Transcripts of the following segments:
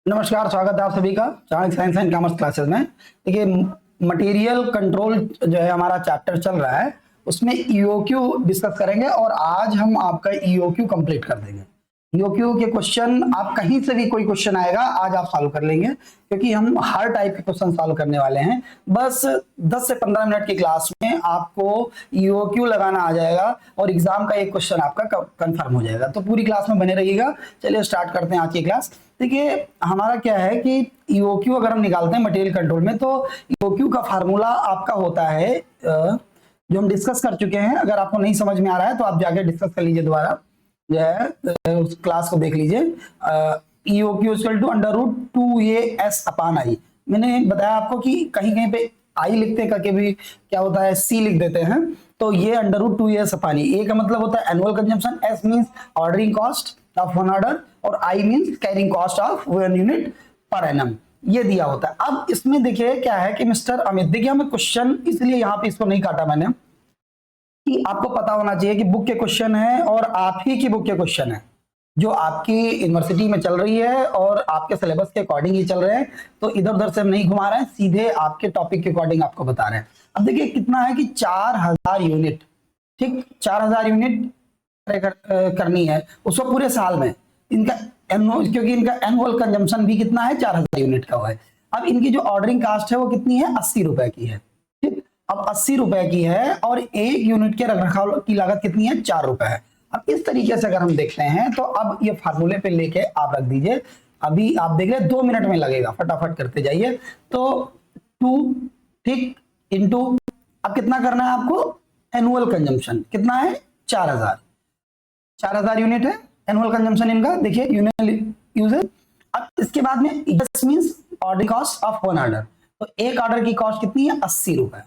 नमस्कार, स्वागत है आप सभी का Chanakya science and commerce classes में। देखिए, मटेरियल कंट्रोल जो है हमारा चैप्टर चल रहा है, उसमें ईओक्यू डिस्कस करेंगे और आज हम आपका ईओक्यू कंप्लीट कर देंगे। ईओक्यू के क्वेश्चन आप कहीं से भी कोई क्वेश्चन आएगा आज आप सॉल्व कर लेंगे, क्योंकि हम हर टाइप के क्वेश्चन सॉल्व करने वाले हैं। बस 10 से 15 मिनट की क्लास में आपको ईओक्यू लगाना आ जाएगा और एग्जाम का एक क्वेश्चन आपका कंफर्म हो जाएगा। तो पूरी क्लास में बने रहिएगा। चलिए स्टार्ट करते हैं आज की क्लास। देखिए, हमारा क्या है कि ईओक्यू अगर हम निकालते हैं मटेरियल कंट्रोल में, तो ईओक्यू का फार्मूला आपका होता है जो हम डिस्कस कर चुके हैं। अगर आपको नहीं समझ में आ रहा है तो आप जाके डिस्कस कर लीजिए, दोबारा जो है उस क्लास को देख लीजिए। ईओक्यू इक्वल टू √2as अपान आई। मैंने बताया आपको कि कहीं कहीं पे आई लिखते हैं, करके भी क्या होता है सी लिख देते हैं। तो ये √2as अपान आई, ए का मतलब होता है annual consumption, S means ordering cost of one order और I means carrying cost of 1 unit per annum. ये दिया होता है। अब इसमें देखिए क्या है कि मिस्टर अमित, देखिए हमें क्वेश्चन इसलिए यहाँ पे इसको नहीं काटा मैंने कि आपको पता होना चाहिए कि बुक के क्वेश्चन है और आप ही की बुक के क्वेश्चन है जो आपकी यूनिवर्सिटी में चल रही है और आपके सिलेबस के अकॉर्डिंग ही चल रहे हैं। तो इधर उधर से हम नहीं घुमा रहे हैं, सीधे आपके टॉपिक के अकॉर्डिंग आपको बता रहे हैं। अब देखिए कितना है कि 4000 यूनिट, ठीक 4000 यूनिट करनी है उसको पूरे साल में। इनका क्योंकि इनका एनुअल कंजम्पशन भी कितना है 4000 यूनिट का हुआ है। अब इनकी जो ऑर्डरिंग कास्ट है वो कितनी है 80 रुपए की है। ठीक, अब 80 रुपए की है और एक यूनिट के रखरखाव की लागत कितनी है 4 रुपए है। अब इस तरीके से अगर हम देखते हैं तो अब ये फार्मूले पे लेके आप रख दीजिए। अभी आप देख रहे 2 मिनट में लगेगा, फटाफट करते जाइए। तो 2 ठीक इंटू, अब कितना करना है आपको, एनुअल कंजम्पशन कितना है 4000 यूनिट है एनुअल कंजम्पशन इनका। देखिए यूनिट यूजेज। अब इसके बाद में this means order cost of one order, तो एक ऑर्डर की कॉस्ट कितनी है 80 रुपए।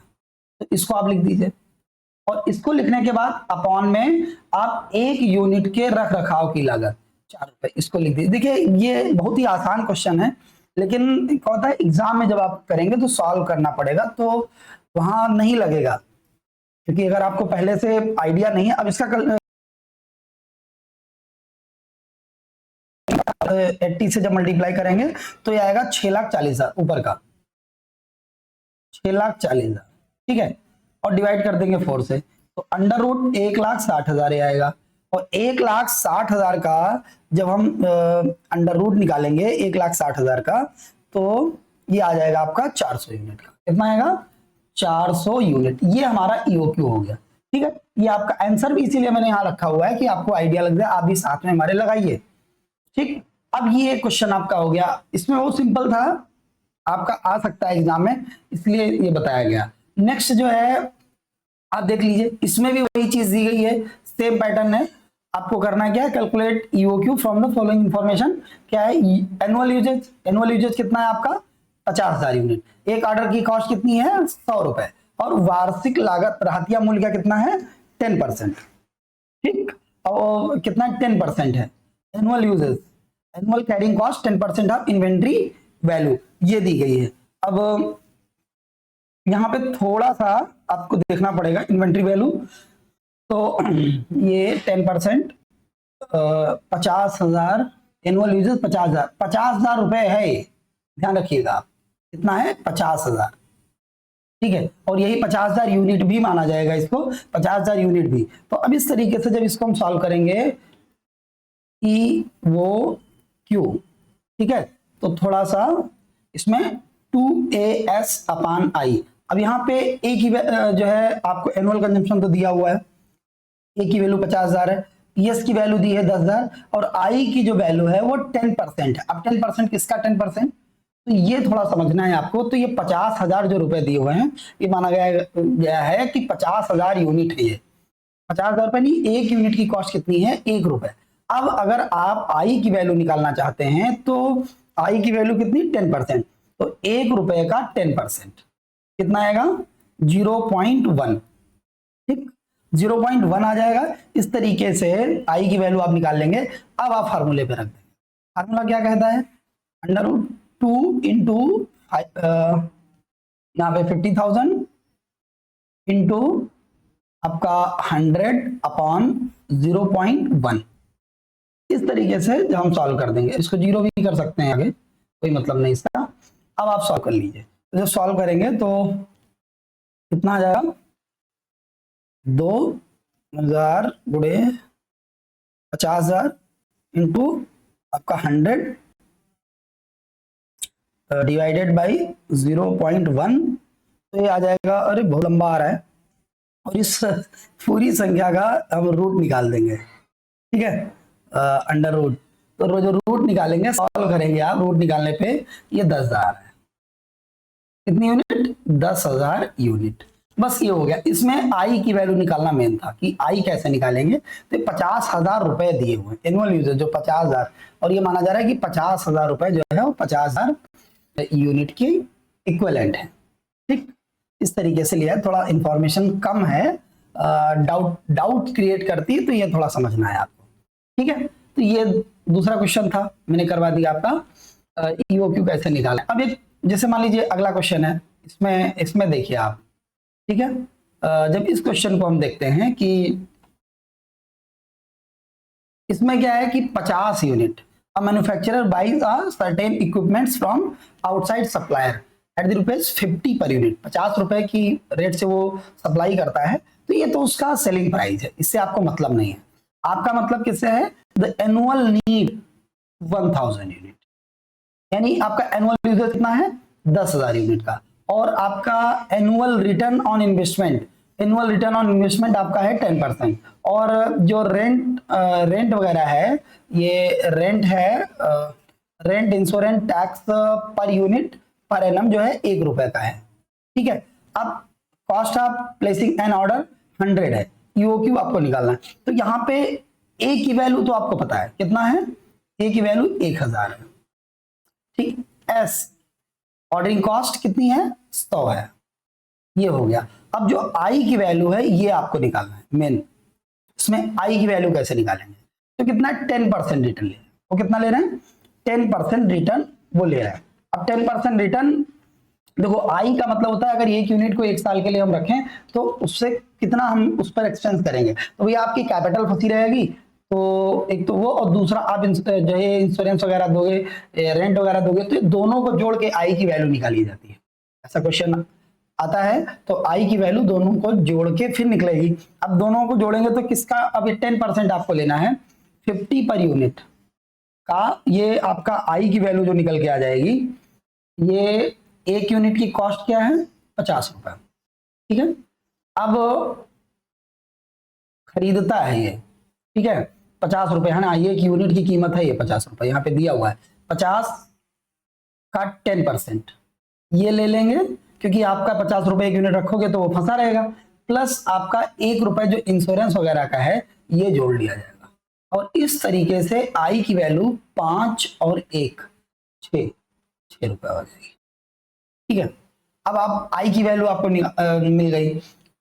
तो इसको आप लिख दीजिए और इसको लिखने के बाद अपॉन में आप एक यूनिट के रख रखाव की लागत 4 रुपए, इसको लिख दीजिए। देखिए ये बहुत ही आसान क्वेश्चन है, लेकिन क्या होता है एग्जाम में जब आप करेंगे तो सॉल्व करना पड़ेगा, तो वहां नहीं लगेगा, क्योंकि अगर आपको पहले से आइडिया नहीं है। अब इसका 80 से जब मल्टीप्लाई करेंगे तो ये आएगा 6,40,000 ऊपर का 6,40,000, ठीक है। और डिवाइड कर देंगे 4 से, तो √1,60,000 ये आएगा। और 1,60,000 का जब हम अंडर रूट निकालेंगे 1,60,000 का, तो ये आ जाएगा आपका 400 यूनिट का। कितना आएगा 400 यूनिट। ये हमारा ईओक्यू हो गया, ठीक है। ये आपका आंसर भी इसीलिए मैंने यहाँ रखा हुआ है कि आपको आइडिया लग जाए, आप भी साथ में हमारे लगाइए, ठीक। अब ये क्वेश्चन आपका हो गया, इसमें बहुत सिंपल था, आपका आ सकता है एग्जाम में, इसलिए ये बताया गया। नेक्स्ट जो है आप देख लीजिए, इसमें भी वही चीज दी गई है, सेम पैटर्न है। आपको करना है क्या है, calculate EOQ from the following information. क्या है एनुअल यूजेज, एनुअल यूजेज कितना है आपका 50,000 यूनिट। एक ऑर्डर की कॉस्ट कितनी है 100 रुपए और वार्षिक लागत राहतिया मूल्य का कितना है 10%, ठीक। और कितना 10% है annual usages, annual carrying cost 10% of inventory value, ये दी गई है। अब यहाँ पे थोड़ा सा आपको देखना पड़ेगा इन्वेंट्री वैल्यू, तो ये 10% 50,000 एनुअल यूजेज 50,000 रुपए है, ध्यान रखिएगा आप, कितना है 50,000, ठीक है। और यही 50,000 यूनिट भी माना जाएगा इसको, 50,000 यूनिट भी। तो अब इस तरीके से जब इसको हम सॉल्व करेंगे ईओक्यू, ठीक है, तो थोड़ा सा इसमें 2as अपान आई। अब यहाँ पे ए की जो है आपको एनुअल कंजम्पशन तो दिया हुआ है, ए की वैल्यू 50,000 है, एस की वैल्यू दी है 10,000 और आई की जो वैल्यू है वो 10% है। अब 10% किसका 10%, तो ये थोड़ा समझना है आपको। तो ये 50,000 जो रुपए दिए हुए हैं, ये माना गया है कि 50,000 यूनिट है। ये 50,000 रुपए नहीं, एक यूनिट की कॉस्ट कितनी है 1 रुपए। अब अगर आप आई की वैल्यू निकालना चाहते हैं तो आई की वैल्यू कितनी 10%, तो 1 रुपए का 10% कितना आएगा 0.1, ठीक 0.1 आ जाएगा। इस तरीके से आई की वैल्यू आप निकाल लेंगे। अब आप फार्मूले पे रख देंगे। फार्मूला क्या कहता है, √2 इंटू यहाँ पे 50,000 इंटू आपका 100 अपॉन 0.1। इस तरीके से जब हम सॉल्व कर देंगे, इसको जीरो भी कर सकते हैं आगे, कोई मतलब नहीं इसका। अब आप सॉल्व कर लीजिए, तो जब सॉल्व करेंगे तो कितना आ जाएगा, 2000 गुणे 50,000 इंटू आपका 100 डिवाइडेड बाई 0.1, तो ये आ जाएगा, अरे बहुत लंबा आ रहा है, और इस पूरी संख्या का हम रूट निकाल देंगे, ठीक है, अंडर रूट। तो जो रूट निकालेंगे, सॉल्व करेंगे आप, रूट निकालने पे ये 10,000 है। कितनी यूनिट, 10,000 यूनिट। बस ये हो गया। इसमें आई की वैल्यू निकालना मेन था कि आई कैसे निकालेंगे। तो 50,000 रुपए दिए हुए एनुअल यूजेज जो 50,000, और ये माना जा रहा है कि 50,000 रुपए जो है वो 50,000 यूनिट की इक्विवेलेंट है। ठीक, इस तरीके से लिया है, थोड़ा इंफॉर्मेशन कम है, डाउट क्रिएट करती है, तो ये थोड़ा समझना है आपको। ठीक है, तो ये दूसरा क्वेश्चन था, मैंने करवा दिया आपका ईओक्यू कैसे निकालें। अब एक जैसे मान लीजिए अगला क्वेश्चन है, इसमें देखिए आप, ठीक है, जब इस क्वेश्चन को हम देखते हैं कि इसमें क्या है कि 50 unit, a manufacturer buys a certain equipments from outside supplier at the rupees 50 per unit, 50 रुपए की रेट से वो सप्लाई करता है, तो ये तो उसका सेलिंग प्राइस है, इससे आपको मतलब नहीं है। आपका मतलब किससे है, द एनुअल नीड 1000 यूनिट, यानी आपका एनुअल यूजेज कितना है, 10,000 यूनिट का, और आपका एनुअल रिटर्न ऑन इन्वेस्टमेंट आपका है 10%, और जो रेंट वगैरह है, ये रेंट है, rent insurance tax per unit per annum जो है 1 रुपए का है। ठीक है, अब cost of placing an order 100 है, ईओक्यू आपको निकालना है। तो यहाँ पे ए की वैल्यू तो आपको पता है कितना है, ए की वैल्यू 1000 है। ठीक, एस ऑर्डरिंग कॉस्ट कितनी है, 100 है, ये हो गया। अब जो आई की वैल्यू है ये आपको निकालना है मेन। इसमें आई की वैल्यू कैसे निकालेंगे, तो कितना 10% रिटर्न ले, वो कितना ले रहे हैं, 10% रिटर्न वो ले रहा है। अब 10% रिटर्न, देखो आई का मतलब होता है अगर एक यूनिट को 1 साल के लिए हम रखें तो उससे कितना हम उस पर एक्सपेंस करेंगे, तो भैया आपकी कैपिटल फंसी रहेगी, तो एक तो वो, और दूसरा आप जो है इंश्योरेंस वगैरह दोगे, रेंट वगैरह दोगे, तो दोनों को जोड़ के आई की वैल्यू निकाली जाती है। ऐसा क्वेश्चन आता है तो आई की वैल्यू दोनों को जोड़ के फिर निकलेगी। अब दोनों को जोड़ेंगे तो किसका, अब ये 10% आपको लेना है 50 पर यूनिट का, ये आपका आई की वैल्यू जो निकल के आ जाएगी, ये एक यूनिट की कॉस्ट क्या है, 50 रुपए। ठीक है, अब खरीदता है ये, ठीक है, 50 रुपए है ना, ये एक यूनिट की कीमत है, ये 50 रुपए यहाँ पे दिया हुआ है, 50 का 10% ये ले लेंगे, क्योंकि आपका 50 रुपए एक यूनिट रखोगे तो वो फंसा रहेगा, प्लस आपका 1 रुपए जो इंश्योरेंस वगैरह का है ये जोड़ लिया जाएगा, और इस तरीके से आई की वैल्यू 5 और 1 6 रुपए हो जाएगी। ठीक है, अब आप आई की वैल्यू आपको मिल गई।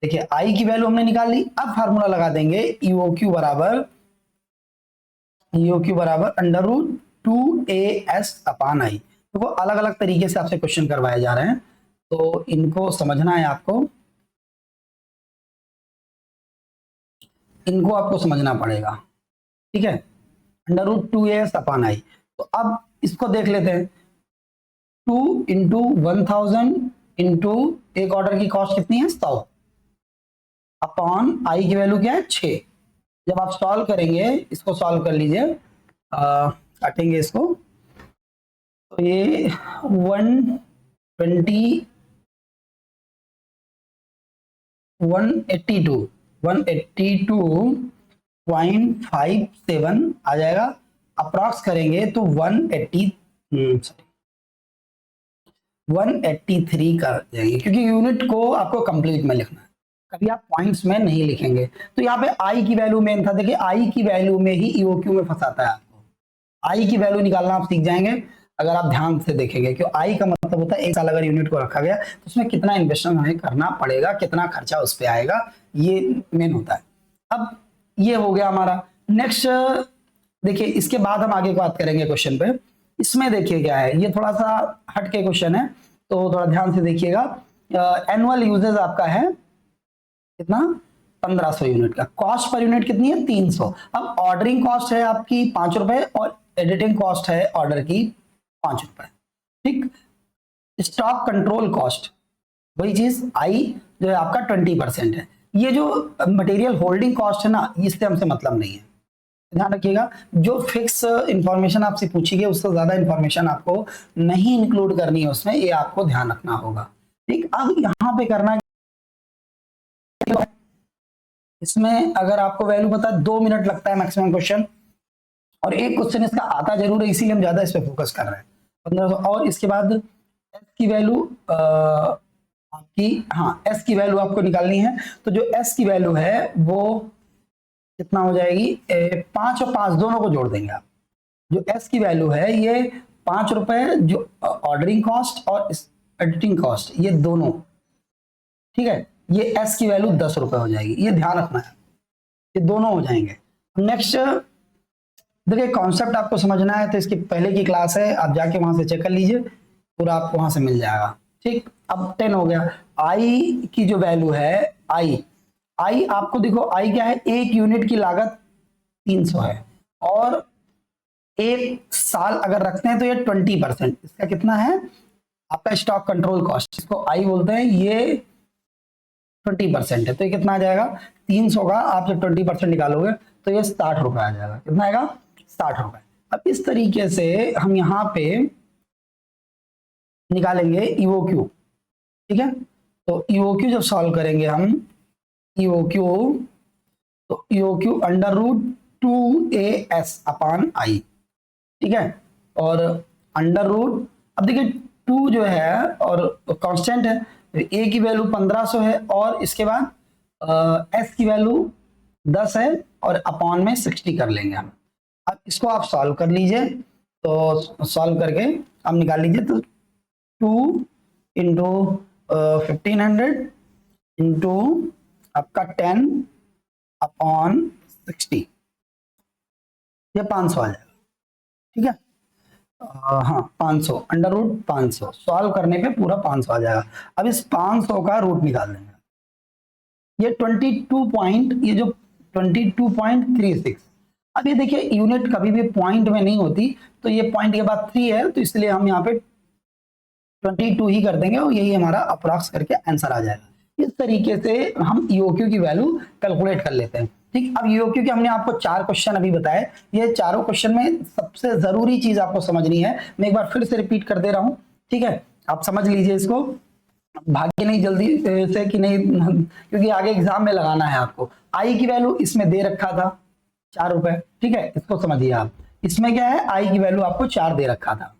देखिए आई की वैल्यू हमने निकाल ली, अब फार्मूला लगा देंगे ईओक्यू बराबर अंडर रूट 2as अपान आई। देखो अलग अलग तरीके से आपसे क्वेश्चन करवाए जा रहे हैं, तो इनको समझना है आपको, इनको आपको समझना पड़ेगा। ठीक है, अंडर रूट 2as अपान आई। तो अब इसको देख लेते हैं, 2 इंटू 1000 इंटू एक ऑर्डर की कॉस्ट कितनी है, 100, अपॉन आई की वैल्यू क्या है, 6। जब आप सॉल्व करेंगे, इसको सॉल्व कर लीजिए, काटेंगे इसको, तो ये 182.57 आ जाएगा, अप्रॉक्स करेंगे तो 183 कर जाएंगे, क्योंकि यूनिट को आपको कंप्लीट में लिखना है, कभी आप पॉइंट्स में नहीं लिखेंगे। तो यहाँ पे आई की वैल्यू मेन था, देखिए आई की वैल्यू में ही ईओक्यू में फंसाता है आपको, आई की वैल्यू निकालना आप सीख जाएंगे अगर आप ध्यान से देखेंगे, क्यों आई का मतलब होता है 1 साल अगर यूनिट को रखा गया तो उसमें कितना इन्वेस्टमेंट हमें करना पड़ेगा, कितना खर्चा उस पर आएगा, ये मेन होता है। अब ये हो गया हमारा। नेक्स्ट देखिए, इसके बाद हम आगे बात करेंगे क्वेश्चन पे। इसमें देखिए क्या है, ये थोड़ा सा हट के क्वेश्चन है, तो थोड़ा ध्यान से देखिएगा। एनुअल यूजेज आपका है कितना, 1500 यूनिट का, कॉस्ट पर यूनिट कितनी है, 300। अब ऑर्डरिंग कॉस्ट है आपकी 5 रुपए और एडिटिंग कॉस्ट है ऑर्डर की 5 रुपए। स्टॉक कंट्रोल कॉस्ट, वही चीज आई जो है आपका 20% है। ये जो मटेरियल होल्डिंग कॉस्ट है ना, इससे हमसे मतलब नहीं है, ध्यान रखिएगा। जो फिक्स इंफॉर्मेशन आपसे पूछी गई उससे ज्यादा इंफॉर्मेशन आपको नहीं इंक्लूड करनी है उसमें, ये आपको ध्यान रखना होगा। ठीक, अब यहाँ पे करना है, इसमें अगर आपको वैल्यू पता है 2 मिनट लगता है मैक्सिमम क्वेश्चन, और एक क्वेश्चन इसका आता जरूर है, इसीलिए हम ज्यादा इस पे फोकस कर रहे हैं 1500। और इसके बाद एस की वैल्यू आपकी, हाँ एस की वैल्यू आपको निकालनी है। तो जो एस की वैल्यू है वो कितना हो जाएगी, 5 और 5 दोनों को जोड़ देंगे आप। जो एस की वैल्यू है ये 5 रुपए, जो ऑर्डरिंग कॉस्ट और एडिटिंग कॉस्ट ये दोनों, ठीक है, ये एस की वैल्यू 10 रुपए हो जाएगी, ये ध्यान रखना है, ये दोनों हो जाएंगे। नेक्स्ट देखिए, कॉन्सेप्ट आपको समझना है तो इसकी पहले की क्लास है, आप जाके वहां से चेक कर लीजिए, पूरा आपको वहां से मिल जाएगा। ठीक, अब 10 हो गया। आई की जो वैल्यू है, आई आपको देखो, आई क्या है, एक यूनिट की लागत 300 है, और एक साल अगर रखते हैं तो ये 20%, इसका कितना है आपका स्टॉक कंट्रोल कॉस्ट, इसको आई बोलते हैं, ये 20% है। तो ये कितना आ जाएगा, 300 का आप जब 20% निकालोगे तो ये 60 रुपए आ जाएगा। कितना आएगा, 60 रुपए। अब इस तरीके से हम यहाँ पे निकालेंगे ईओक्यू, ठीक है। तो ईओक्यू जब सॉल्व करेंगे हम, ईओक्यू, तो EOQ under root 2AS upon I, ठीक है, और अंडर रूट, अब देखिए 2 जो है और कांस्टेंट है, ए की वैल्यू 1500 है, और इसके बाद एस की वैल्यू 10 है, और अपॉन में 60 कर लेंगे हम। अब इसको आप सॉल्व कर लीजिए, तो सॉल्व करके आप निकाल लीजिए, तो 2 इंटू 1500 इंटू आपका 10 अपॉन 60, ये 500 आ जाएगा, ठीक है। हाँ 500 अंडर रूट 500, सॉल्व करने पे पूरा 500 आ जाएगा। अब इस 500 का रूट निकाल देंगे, ये 22 पॉइंट, ये जो 22.36। अब ये देखिए यूनिट कभी भी पॉइंट में नहीं होती, तो ये पॉइंट के बाद 3 है, तो इसलिए हम यहाँ पे 22 ही कर देंगे, और यही हमारा अप्रॉक्स करके आंसर आ जाएगा। इस तरीके से हम ईओक्यू की वैल्यू कैलकुलेट कर लेते हैं। ठीक, अब ईओक्यू के हमने आपको 4 क्वेश्चन अभी बताए, ये चारों क्वेश्चन में सबसे जरूरी चीज आपको समझनी है, मैं एक बार फिर से रिपीट कर दे रहा हूं, ठीक है, आप समझ लीजिए इसको, भाग्य नहीं जल्दी से कि नहीं, क्योंकि आगे एग्जाम में लगाना है आपको। आई की वैल्यू इसमें दे रखा था 4 रुपए, ठीक है, इसको समझिए आप, इसमें क्या है, आई की वैल्यू आपको 4 दे रखा था,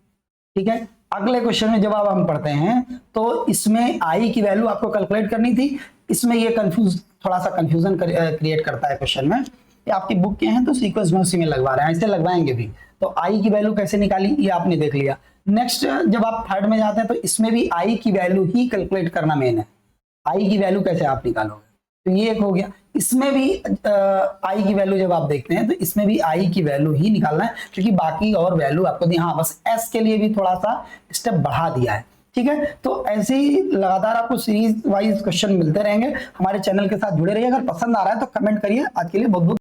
ठीक है। अगले क्वेश्चन में जब आप हम पढ़ते हैं तो इसमें आई की वैल्यू आपको कैलकुलेट करनी थी, इसमें ये थोड़ा सा कंफ्यूजन क्रिएट करता है क्वेश्चन में, ये आपकी बुक के हैं तो सीक्वेंस में उसी में लगवा रहे हैं, ऐसे लगवाएंगे भी। तो आई की वैल्यू कैसे निकाली ये आपने देख लिया। नेक्स्ट जब आप थर्ड में जाते हैं तो इसमें भी आई की वैल्यू ही कैलकुलेट करना मेन है, आई की वैल्यू कैसे आप निकालोगे, तो ये एक हो गया। इसमें भी आई की वैल्यू जब आप देखते हैं तो इसमें भी आई की वैल्यू ही निकालना है, क्योंकि बाकी और वैल्यू आपको दी, हाँ बस एस के लिए भी थोड़ा सा स्टेप बढ़ा दिया है, ठीक है। तो ऐसे ही लगातार आपको सीरीज वाइज क्वेश्चन मिलते रहेंगे, हमारे चैनल के साथ जुड़े रहिए। अगर पसंद आ रहा है तो कमेंट करिए। आज के लिए बहुत बहुत